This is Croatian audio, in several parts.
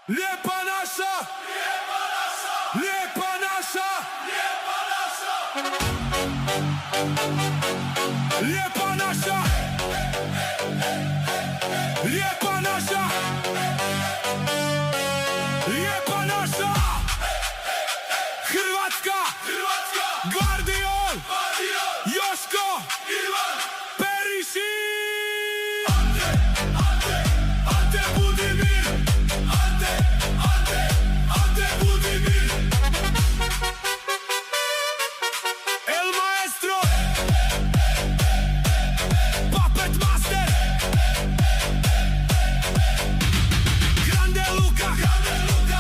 Lijepa naša, lijepa naša, lijepa naša, lijepa naša, lijepa naša, Hrvatska, Gvardiol, Joško, Perišić, Ante Budimir, Ante Budimir, El Maestro, Puppet Master, Grande Luka,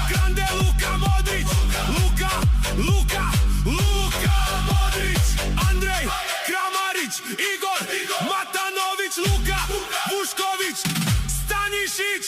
Grande Luka Modrić, Luka Modrić, Andrej Kramarić, Igor Matanović, Luka Vušković, Stanišić,